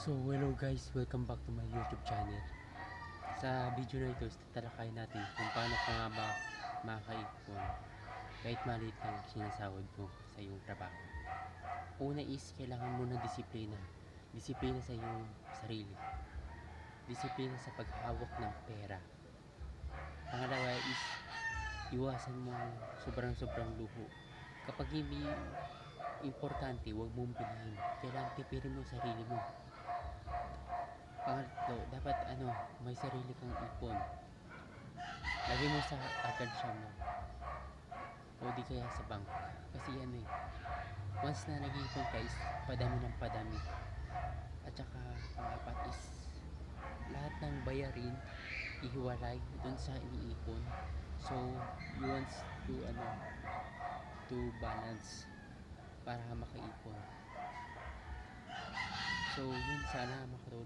So hello guys, welcome back to my YouTube channel. Sa video na ito, tatalakayin natin kung paano ka nga ba makakaipon kahit maliit lang ang sinasahod mo sa iyong trabaho. Una is, kailangan mo ng disiplina. Disiplina sa iyong sarili. Disiplina sa paghawak ng pera. Pangalawa is, iwasan mo ang sobrang luho. Kapag hindi importante, huwag mong bilhin. Kailangan tipirin mo ang sarili mo. Pangatlo, dapat may sarili kang ipon. Lagay mo sa alkansya mo o di kaya sa bank. Kasi once na nag-iipon ka is padami ng padami. At saka pangapat is lahat ng bayarin ihiwalay dun sa iniipon. So you want to balance para makaipon. So yun, sana makatulong